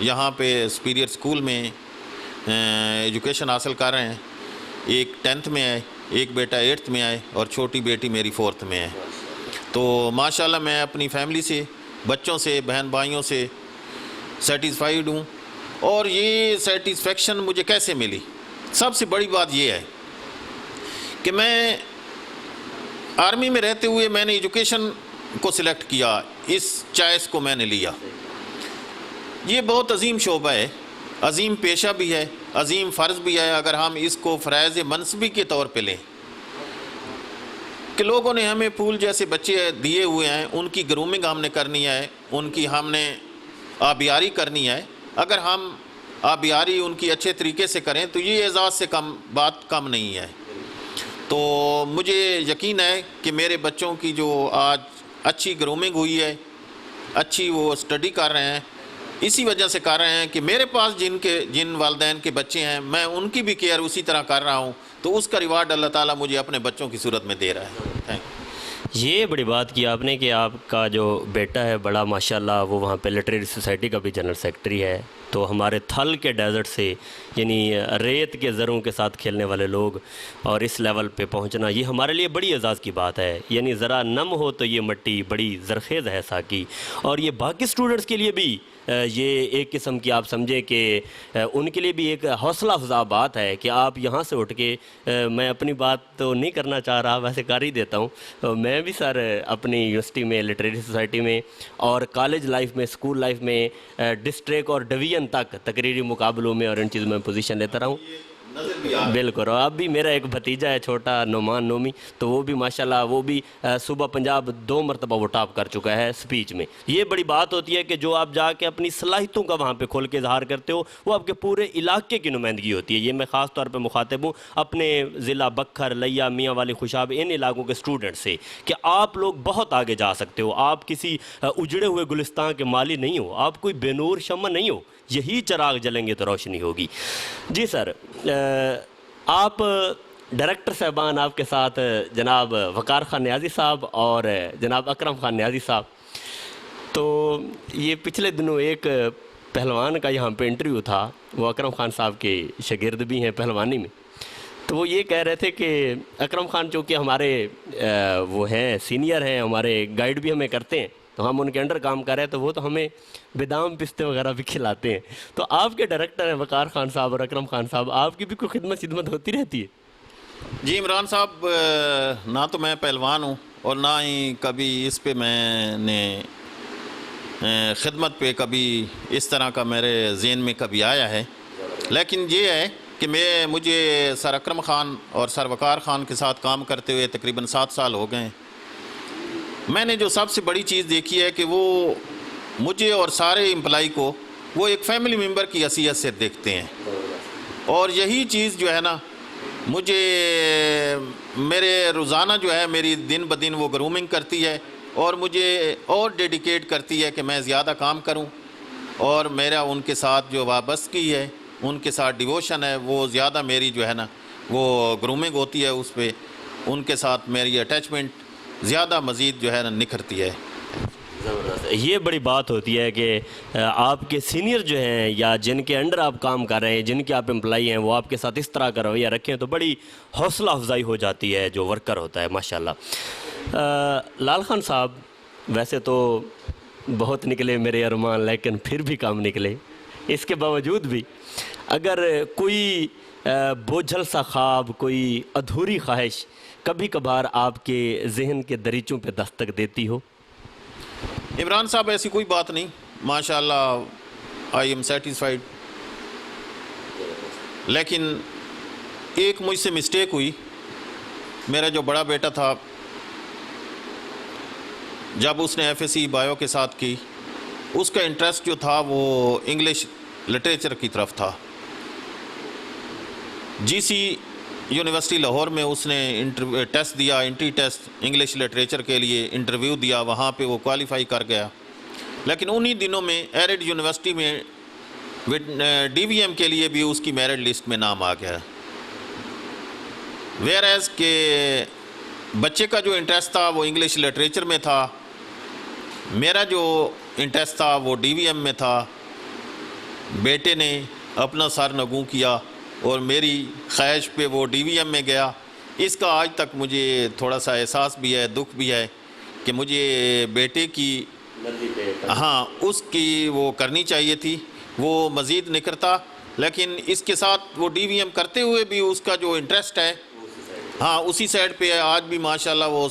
یہاں پہ superior school میں ایجوکیشن حاصل کر رہے ہیں. ایک 10th میں ہے, ایک بیٹا 8th میں ہے, اور چھوٹی بیٹی میری 4th میں ہے. تو ماشاءاللہ میں اپنی فیملی سے, بچوں سے, بہن بھائیوں سے سیٹسفائیڈ ہوں. اور یہ سیٹسفیکشن مجھے کیسے ملی؟ سب سے بڑی بات یہ ہے کہ میں آرمی میں رہتے ہوئے میں نے ایجوکیشن کو سلیکٹ کیا, اس چوائس کو میں نے لیا. یہ بہت عظیم شعبہ ہے, عظیم پیشہ بھی ہے, عظیم فرض بھی ہے. اگر ہم اس کو فرائض منصبی کے طور پہ لیں کہ لوگوں نے ہمیں پھول جیسے بچے دیے ہوئے ہیں, ان کی گرومنگ ہم نے کرنی ہے, ان کی ہم نے آبیاری کرنی ہے. اگر ہم آبیاری ان کی اچھے طریقے سے کریں تو یہ اعزاز سے بات کم نہیں ہے. تو مجھے یقین ہے کہ میرے بچوں کی جو آج اچھی گرومنگ ہوئی ہے, اچھی وہ اسٹڈی کر رہے ہیں, اسی وجہ سے کر رہے ہیں کہ میرے پاس جن والدین کے بچے ہیں میں ان کی بھی کیئر اسی طرح کر رہا ہوں, تو اس کا ریوارڈ اللہ تعالیٰ مجھے اپنے بچوں کی صورت میں دے رہا ہے. Thank you. یہ بڑی بات کی آپ نے کہ آپ کا جو بیٹا ہے بڑا ماشاءاللہ وہ وہاں پہ لٹریری سوسائٹی کا بھی جنرل سیکرٹری ہے. تو ہمارے تھل کے ڈیزرٹ سے یعنی ریت کے زروں کے ساتھ کھیلنے والے لوگ اور اس لیول پہ پہنچنا یہ ہمارے لیے بڑی اعزاز کی بات ہے. یعنی ذرا نم ہو تو یہ مٹی بڑی زرخیز ہے ساکی. اور یہ باقی سٹوڈنٹس کے لیے بھی یہ ایک قسم کی آپ سمجھیں کہ ان کے لیے بھی ایک حوصلہ افزا بات ہے کہ آپ یہاں سے اٹھ کے, میں اپنی بات تو نہیں کرنا چاہ رہا, ویسے کر ہی دیتا ہوں. میں بھی سر اپنی یونیورسٹی میں لٹریری سوسائٹی میں اور کالج لائف میں, اسکول لائف میں, ڈسٹرکٹ اور ڈویژن تک تقریری مقابلوں میں اور ان چیزوں میں پوزیشن لیتا رہا ہوں. بالکل. اور اب بھی میرا ایک بھتیجا ہے چھوٹا نعمان نومی, تو وہ بھی ماشاءاللہ وہ بھی صوبہ پنجاب 2 مرتبہ وہ ٹاپ کر چکا ہے اسپیچ میں. یہ بڑی بات ہوتی ہے کہ جو آپ جا کے اپنی صلاحیتوں کا وہاں پہ کھول کے اظہار کرتے ہو وہ آپ کے پورے علاقے کی نمائندگی ہوتی ہے. یہ میں خاص طور پہ مخاطب ہوں اپنے ضلع بکھر, لیا, میاں والی, خوشاب, ان علاقوں کے اسٹوڈنٹ سے کہ آپ لوگ بہت آگے جا سکتے ہو. آپ کسی اجڑے ہوئے گلستان کے مالی نہیں ہو, آپ کوئی بے نور شمع نہیں ہو, یہی چراغ جلیں گے تو روشنی ہوگی. جی سر, آپ ڈائریکٹر صاحبان آپ کے ساتھ جناب وقار خان نیازی صاحب اور جناب اکرم خان نیازی صاحب, تو یہ پچھلے دنوں ایک پہلوان کا یہاں پہ انٹرویو تھا, وہ اکرم خان صاحب کے شاگرد بھی ہیں پہلوانی میں. تو وہ یہ کہہ رہے تھے کہ اکرم خان چونکہ ہمارے وہ ہیں سینئر ہیں, ہمارے گائیڈ بھی ہمیں کرتے ہیں, تو ہم ان کے انڈر کام کر رہے ہیں, تو وہ تو ہمیں بادام پستے وغیرہ بھی کھلاتے ہیں. تو آپ کے ڈائریکٹر ہیں وقار خان صاحب اور اکرم خان صاحب, آپ کی بھی کوئی خدمت ہوتی رہتی ہے؟ جی عمران صاحب, نہ تو میں پہلوان ہوں اور نہ ہی کبھی اس پہ میں نے خدمت پہ کبھی اس طرح کا میرے ذہن میں کبھی آیا ہے. لیکن یہ ہے کہ مجھے سر اکرم خان اور سر وقار خان کے ساتھ کام کرتے ہوئے تقریباً 7 سال ہو گئے ہیں. میں نے جو سب سے بڑی چیز دیکھی ہے کہ وہ مجھے اور سارے امپلائی کو وہ ایک فیملی ممبر کی حیثیت سے دیکھتے ہیں. اور یہی چیز جو ہے نا مجھے میرے روزانہ جو ہے میری دن بدن وہ گرومنگ کرتی ہے اور مجھے اور ڈیڈیکیٹ کرتی ہے کہ میں زیادہ کام کروں. اور میرا ان کے ساتھ جو وابستگی ہے, ان کے ساتھ ڈیووشن ہے, وہ زیادہ میری جو ہے نا وہ گرومنگ ہوتی ہے, اس پہ ان کے ساتھ میری اٹیچمنٹ زیادہ مزید جو ہے نا نکھرتی ہے. یہ بڑی بات ہوتی ہے کہ آپ کے سینئر جو ہیں یا جن کے انڈر آپ کام کر رہے ہیں, جن کے آپ امپلائی ہیں, وہ آپ کے ساتھ اس طرح کا رویہ رکھیں تو بڑی حوصلہ افزائی ہو جاتی ہے جو ورکر ہوتا ہے ماشاءاللہ. لال خان صاحب, ویسے تو بہت نکلے میرے ارمان لیکن پھر بھی کام نکلے. اس کے باوجود بھی اگر کوئی بوجھل سا خواب, کوئی ادھوری خواہش کبھی کبھار آپ کے ذہن کے دریچوں پہ دستک دیتی ہو؟ عمران صاحب ایسی کوئی بات نہیں, ماشاءاللہ آئی ایم سیٹسفائیڈ. لیکن ایک مجھ سے مسٹیک ہوئی. میرا جو بڑا بیٹا تھا جب اس نے FSC بایو کے ساتھ کی, اس کا انٹرسٹ جو تھا وہ انگلش لٹریچر کی طرف تھا. GC یونیورسٹی لاہور میں اس نے ٹیسٹ دیا, انٹری ٹیسٹ انگلش لٹریچر کے لیے انٹرویو دیا, وہاں پہ وہ کوالیفائی کر گیا. لیکن انہی دنوں میں ایرڈ یونیورسٹی میں DVM کے لیے بھی اس کی میرٹ لسٹ میں نام آ گیا. ویئر ایز کہ بچے کا جو انٹرسٹ تھا وہ انگلش لٹریچر میں تھا, میرا جو انٹرسٹ تھا وہ DVM میں تھا. بیٹے نے اپنا سر نگوں کیا اور میری خواہش پہ وہ ڈی وی ایم میں گیا. اس کا آج تک مجھے تھوڑا سا احساس بھی ہے, دکھ بھی ہے کہ مجھے بیٹے کی اس کی وہ کرنی چاہیے تھی, وہ مزید نہیں کرتا. لیکن اس کے ساتھ وہ ڈی وی ایم کرتے ہوئے بھی اس کا جو انٹرسٹ ہے اسی سائڈ پہ ہے. آج بھی ماشاءاللہ وہ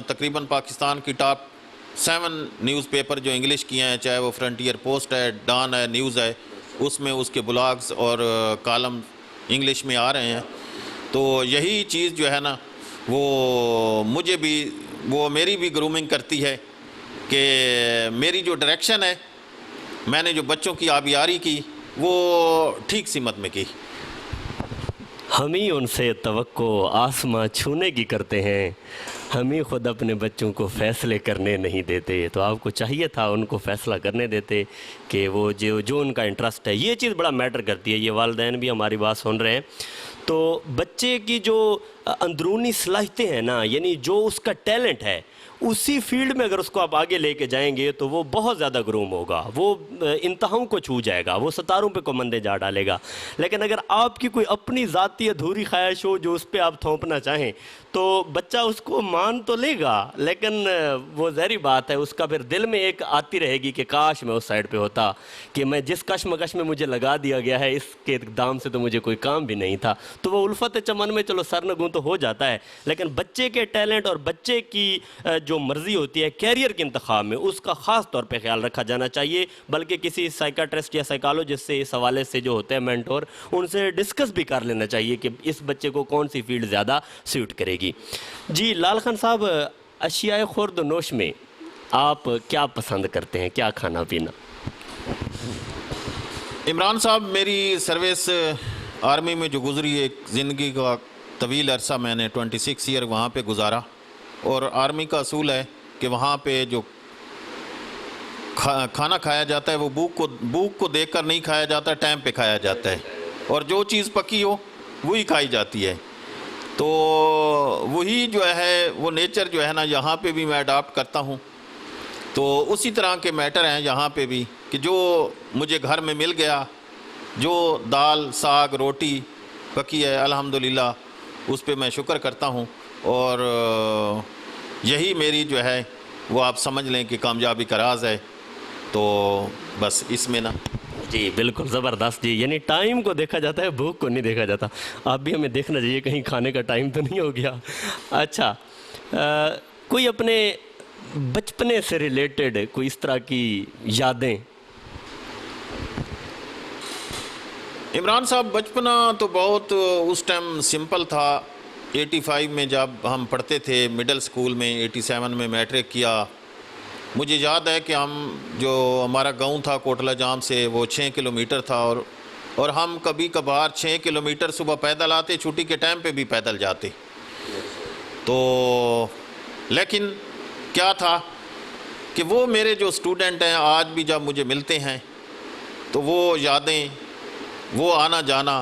تقریباً پاکستان کی ٹاپ 7 نیوز پیپر جو انگلش کی ہیں, چاہے وہ فرنٹیئر پوسٹ ہے, ڈان ہے, نیوز ہے, اس میں اس کے بلاگز اور کالم انگلش میں آ رہے ہیں. تو یہی چیز جو ہے نا وہ مجھے بھی, وہ میری بھی گرومنگ کرتی ہے کہ میری جو ڈائریکشن ہے, میں نے جو بچوں کی آبیاری کی وہ ٹھیک سمت میں کی. ہم ہی ان سے توقع آسماں چھونے کی کرتے ہیں, ہم ہی خود اپنے بچوں کو فیصلے کرنے نہیں دیتے. تو آپ کو چاہیے تھا ان کو فیصلہ کرنے دیتے کہ وہ جو ان کا انٹرسٹ ہے. یہ چیز بڑا میٹر کرتی ہے. یہ والدین بھی ہماری بات سن رہے ہیں. تو بچے کی جو اندرونی صلاحیتیں ہیں نا, یعنی جو اس کا ٹیلنٹ ہے, اسی فیلڈ میں اگر اس کو آپ آگے لے کے جائیں گے تو وہ بہت زیادہ گروم ہوگا, وہ انتہاؤں کو چھو جائے گا, وہ ستاروں پہ کومندے جا ڈالے گا. لیکن اگر آپ کی کوئی اپنی ذاتی ادھوری خواہش ہو جو اس پہ آپ تھوپنا چاہیں تو بچہ اس کو مان تو لے گا, لیکن وہ ظاہری بات ہے اس کا پھر دل میں ایک آتی رہے گی کہ کاش میں اس سائڈ پہ ہوتا, کہ میں جس کشمکش میں مجھے لگا دیا گیا ہے اس کے اقدام سے تو مجھے کوئی کام بھی نہیں تھا. تو وہ الفت چمن میں چلو سرنگوں تو ہو جاتا ہے, لیکن بچے کے ٹیلنٹ اور بچے کی جو مرضی ہوتی ہے کیریئر کے انتخاب میں, اس کا خاص طور پہ خیال رکھا جانا چاہیے. بلکہ کسی سائیکاٹرسٹ یا سائیکالوجسٹ سے اس حوالے سے جو ہوتے ہیں مینٹور, ان سے ڈسکس بھی کر لینا چاہیے کہ اس بچے کو کون سی فیلڈ زیادہ سیوٹ کرے گی. جی لال خان صاحب, اشیاء خورد و نوش میں آپ کیا پسند کرتے ہیں, کیا کھانا پینا؟ عمران صاحب, میری سروس آرمی میں جو گزری, ایک زندگی کا طویل عرصہ میں نے 26 ایئر وہاں پہ گزارا. اور آرمی کا اصول ہے کہ وہاں پہ جو کھانا کھایا جاتا ہے وہ بھوک کو دیکھ کر نہیں کھایا جاتا, ٹائم پہ کھایا جاتا ہے, اور جو چیز پکی ہو وہی کھائی جاتی ہے. تو وہی جو ہے وہ نیچر جو ہے نا یہاں پہ بھی میں اڈاپٹ کرتا ہوں. تو اسی طرح کے میٹر ہیں یہاں پہ بھی کہ جو مجھے گھر میں مل گیا, جو دال ساگ روٹی پکی ہے الحمدللہ اس پہ میں شکر کرتا ہوں. اور یہی میری جو ہے وہ آپ سمجھ لیں کہ کامیابی کا راز ہے. تو بس اس میں نا جی بالکل زبردست. جی یعنی ٹائم کو دیکھا جاتا ہے, بھوک کو نہیں دیکھا جاتا. آپ بھی ہمیں دیکھنا چاہیے کہیں کھانے کا ٹائم تو نہیں ہو گیا. اچھا, کوئی اپنے بچپنے سے ریلیٹڈ کوئی اس طرح کی یادیں؟ عمران صاحب, بچپنا تو بہت اس ٹائم سمپل تھا. 85 میں جب ہم پڑھتے تھے مڈل سکول میں, 87 میں میٹرک کیا. مجھے یاد ہے کہ ہم جو ہمارا گاؤں تھا کوٹلہ جام سے وہ 6 کلومیٹر تھا, اور ہم کبھی کبھار 6 کلومیٹر صبح پیدل آتے, چھٹی کے ٹائم پہ بھی پیدل جاتے. تو لیکن کیا تھا کہ وہ میرے جو اسٹوڈنٹ ہیں آج بھی جب مجھے ملتے ہیں تو وہ یادیں, وہ آنا جانا,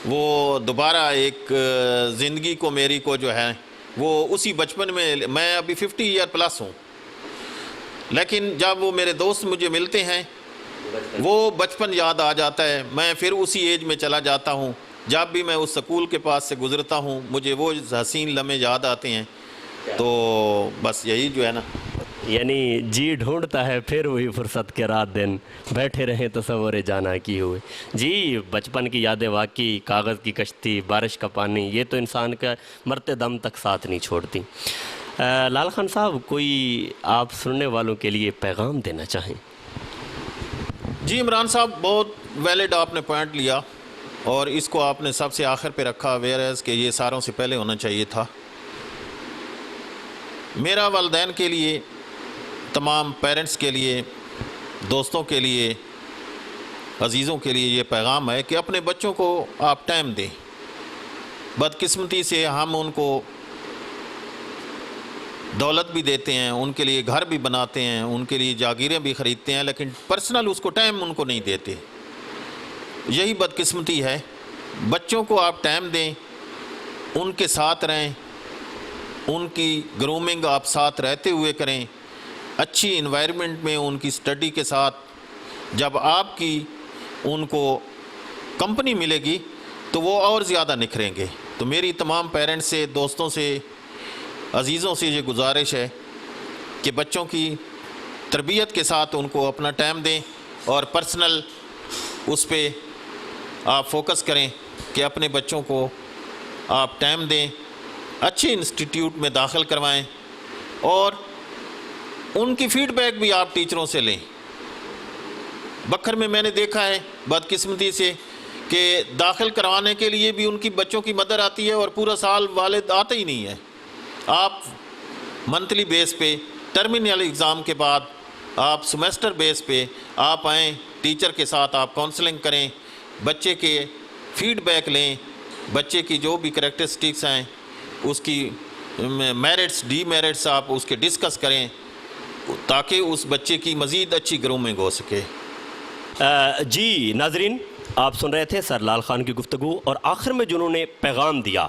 وہ دوبارہ ایک زندگی کو میری کو جو ہے وہ اسی بچپن میں ابھی 50 ایئر پلس ہوں, لیکن جب وہ میرے دوست مجھے ملتے ہیں وہ بچپن یاد آ جاتا ہے. میں پھر اسی ایج میں چلا جاتا ہوں. جب بھی میں اس سکول کے پاس سے گزرتا ہوں مجھے وہ حسین لمحے یاد آتے ہیں. تو بس یہی جو ہے نا, یعنی جی ڈھونڈتا ہے پھر وہی فرصت کے رات دن, بیٹھے رہیں تصور جانا کی ہوئے. جی بچپن کی یادیں واقعی کاغذ کی کشتی, بارش کا پانی, یہ تو انسان کا مرتے دم تک ساتھ نہیں چھوڑتی. لال خان صاحب, کوئی آپ سننے والوں کے لیے پیغام دینا چاہیں؟ جی عمران صاحب, بہت ویلڈ آپ نے پوائنٹ لیا اور اس کو آپ نے سب سے آخر پہ رکھا, ویئر ایز کہ یہ ساروں سے پہلے ہونا چاہیے تھا. میرا والدین کے لیے, تمام پیرنٹس کے لیے, دوستوں کے لیے, عزیزوں کے لیے یہ پیغام ہے کہ اپنے بچوں کو آپ ٹائم دیں. بدقسمتی سے ہم ان کو دولت بھی دیتے ہیں, ان کے لیے گھر بھی بناتے ہیں, ان کے لیے جاگیریں بھی خریدتے ہیں, لیکن پرسنل اس کو ٹائم ان کو نہیں دیتے. یہی بدقسمتی ہے. بچوں کو آپ ٹائم دیں, ان کے ساتھ رہیں, ان کی گرومنگ آپ ساتھ رہتے ہوئے کریں, اچھی انوائرمنٹ میں ان کی سٹڈی کے ساتھ جب آپ کی ان کو کمپنی ملے گی تو وہ اور زیادہ نکھریں گے. تو میری تمام پیرنٹس سے، دوستوں سے، عزیزوں سے یہ گزارش ہے کہ بچوں کی تربیت کے ساتھ ان کو اپنا ٹائم دیں اور پرسنل اس پہ آپ فوکس کریں کہ اپنے بچوں کو آپ ٹائم دیں، اچھے انسٹیٹیوٹ میں داخل کروائیں اور ان کی فیڈ بیک بھی آپ ٹیچروں سے لیں. بکھر میں نے دیکھا ہے بدقسمتی سے کہ داخل کروانے کے لیے بھی ان کی بچوں کی مدر آتی ہے اور پورا سال والد آتے ہی نہیں ہے. آپ منتھلی بیس پہ، ٹرمینل ایگزام کے بعد آپ سیمسٹر بیس پہ آپ آئیں، ٹیچر کے ساتھ آپ کاؤنسلنگ کریں، بچے کے فیڈ بیک لیں، بچے کی جو بھی کریکٹرسٹکس ہیں اس کی میرٹس ڈی میرٹس آپ اس کے ڈسکس کریں تاکہ اس بچے کی مزید اچھی گرومنگ ہو سکے. جی ناظرین، آپ سن رہے تھے سر لال خان کی گفتگو، اور آخر میں جنہوں نے پیغام دیا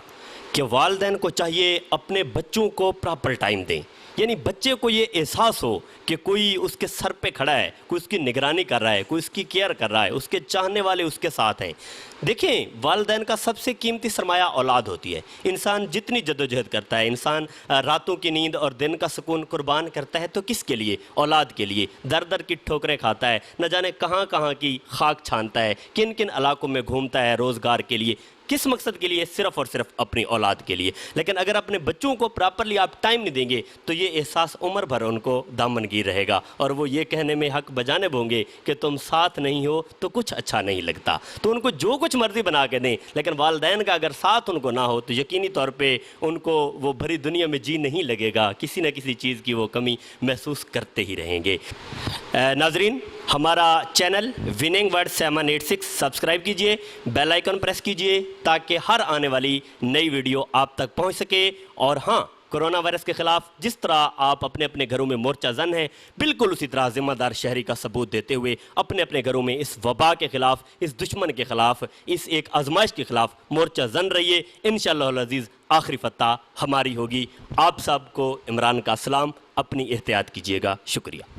کہ والدین کو چاہیے اپنے بچوں کو پراپر ٹائم دیں، یعنی بچے کو یہ احساس ہو کہ کوئی اس کے سر پہ کھڑا ہے، کوئی اس کی نگرانی کر رہا ہے، کوئی اس کی کیئر کر رہا ہے، اس کے چاہنے والے اس کے ساتھ ہیں. دیکھیں، والدین کا سب سے قیمتی سرمایہ اولاد ہوتی ہے. انسان جتنی جدوجہد کرتا ہے، انسان راتوں کی نیند اور دن کا سکون قربان کرتا ہے تو کس کے لیے؟ اولاد کے لیے. در در کی ٹھوکریں کھاتا ہے، نہ جانے کہاں کہاں کی خاک چھانتا ہے، کن کن علاقوں میں گھومتا ہے روزگار کے لیے. کس مقصد کے لیے؟ صرف اور صرف اپنی اولاد کے لیے. لیکن اگر اپنے بچوں کو پراپرلی آپ ٹائم نہیں دیں گے تو یہ احساس عمر بھر ان کو دامن گیر رہے گا، اور وہ یہ کہنے میں حق بجانب ہوں گے کہ تم ساتھ نہیں ہو تو کچھ اچھا نہیں لگتا. تو ان کو جو کچھ مرضی بنا کے دیں، لیکن والدین کا اگر ساتھ ان کو نہ ہو تو یقینی طور پہ ان کو وہ بھری دنیا میں جی نہیں لگے گا، کسی نہ کسی چیز کی وہ کمی محسوس کرتے ہی رہیں گے. ناظرین، ہمارا چینل وننگ ورڈ 786 سبسکرائب کیجئے، بیل آئیکن پریس کیجئے تاکہ ہر آنے والی نئی ویڈیو آپ تک پہنچ سکے. اور ہاں، کرونا وائرس کے خلاف جس طرح آپ اپنے اپنے گھروں میں مورچہ زن ہیں، بالکل اسی طرح ذمہ دار شہری کا ثبوت دیتے ہوئے اپنے اپنے گھروں میں اس وبا کے خلاف، اس دشمن کے خلاف، اس ایک آزمائش کے خلاف مورچہ زن رہیے. انشاءاللہ العزیز آخری فتح ہماری ہوگی. آپ سب کو عمران کا سلام. اپنی احتیاط کیجیے گا. شکریہ.